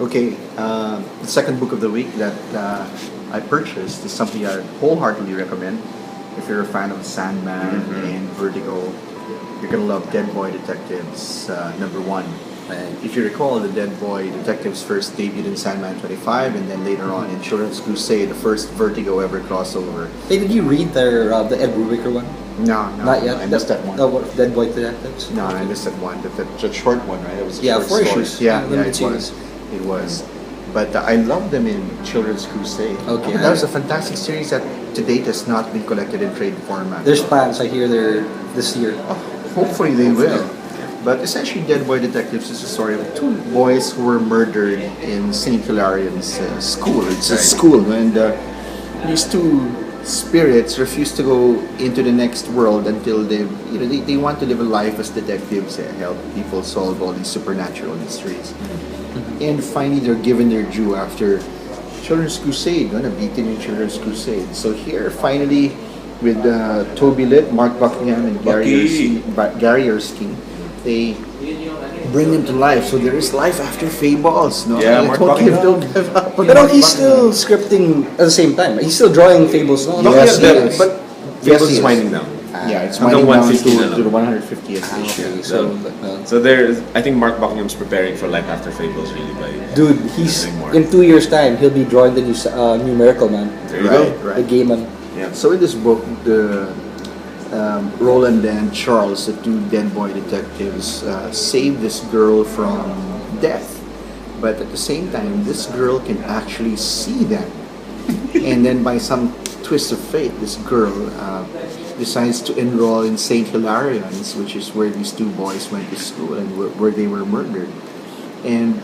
Okay, the second book of the week that I purchased is something I wholeheartedly recommend. If you're a fan of Sandman and Vertigo, you're gonna love Dead Boy Detectives #1. If you recall, the Dead Boy Detectives first debuted in Sandman 25, and then later on in Children's Crusade, the first Vertigo ever crossover. Hey, did you read the Ed Brubaker one? No, Not yet. I missed that one. Dead Boy Detectives. No, I missed that one. The short one, right? It was a Yeah, short 4 story. issues. Yeah, Limited it was. series. It was. But I love them in Children's Crusade. Okay. That was a fantastic series that to date has not been collected in trade format. There's plans. I hear they're this year. Oh, hopefully they will. But essentially, Dead Boy Detectives is a story of two boys who were murdered in St. Hilarion's school. It's a school, and these two spirits refuse to go into the next world until they want to live a life as detectives and help people solve all these supernatural mysteries. And finally, they're given their due after Children's Crusade, beaten in Children's Crusade. So here, finally, with Toby Litt, Mark Buckingham, and Gary Erskine, they bring them to life. So there is life after Fables. No? Yeah, Mark Buckingham. Don't give up on But Mark he's Buckingham. still scripting at the same time. He's still drawing Fables. No? Yes, yeah, he is. but Yes, Fables he is is. winding down. Yeah, it's Hanggang winding down 150 na lang. to the 150th issue. Okay, So, So I think Mark Buckingham's preparing for life after Fables really by dude, he's doing more. in 2 years' time he'll be drawing the new Miracle Man, There you right, go. right. the gay man. Yeah. So in this book, the Roland and Charles, the two Dead Boy detectives, save this girl from death. But at the same time, this girl can actually see them. And then by some twist of fate, this girl decides to enroll in St. Hilarions, which is where these two boys went to school and where they were murdered. And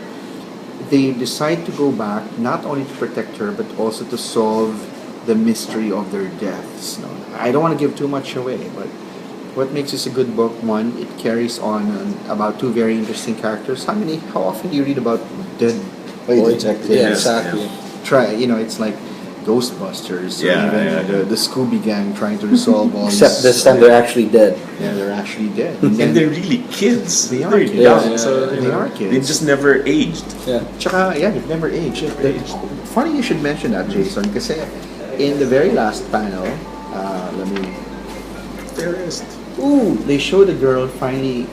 they decide to go back not only to protect her, but also to solve the mystery of their deaths. No, I don't want to give too much away, but what makes this a good book? One, it carries on about two very interesting characters. How often do you read about Dead Boy Detectives? Yeah, Yes, exactly. It's like Ghostbusters, Yeah, or even yeah. The Scooby Gang trying to resolve all Except these. this time they're actually dead. Yeah, they're actually dead. And they're really kids. They are They're kids. young, Yeah, so they you know, are kids. They just never aged. Yeah. Tsaka, yeah, they've never aged. Funny you should mention that, Jason, kasi in the very last panel, let me... Fairest. Ooh, they show the girl finally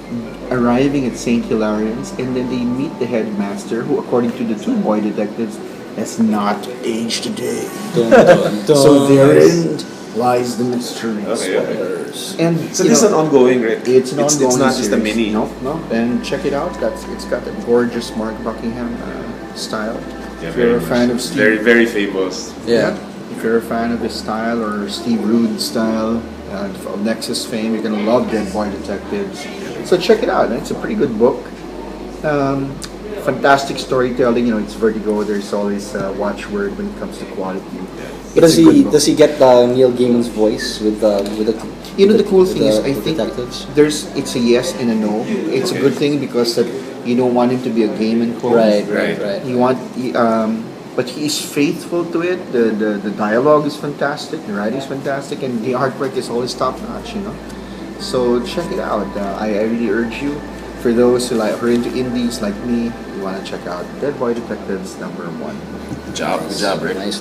arriving at St. Hilarions, and then they meet the headmaster, who, according to the two boy detectives, has not aged a day. Dun, dun, dun. So therein lies the mystery. Okay, okay. Spoilers. And So you this is know, an ongoing, right? It's an ongoing It's not just a series. mini. No. And check it out. It's got a gorgeous Mark Buckingham style. Yeah, if you're a very fan much. of Steve, Very, very famous. Yeah. if you're a fan of his style or Steve Rude's style of Nexus fame, you're gonna love Dead Boy Detectives. So check it out. It's a pretty good book. Fantastic storytelling. It's Vertigo. There's always a watchword when it comes to quality. But It's a good book. does he get Neil Gaiman's voice with the The cool thing is, I think detectives? it's a yes and a no. It's a good thing because that you don't want him to be a Gaiman clone. Right. You want, but he's faithful to it. The dialogue is fantastic. The writing is fantastic, and the artwork is always top notch. So check it out. I really urge you. For those who are into indies like me, you want to check out Dead Boy Detectives #1. Good job, Rick. Nice.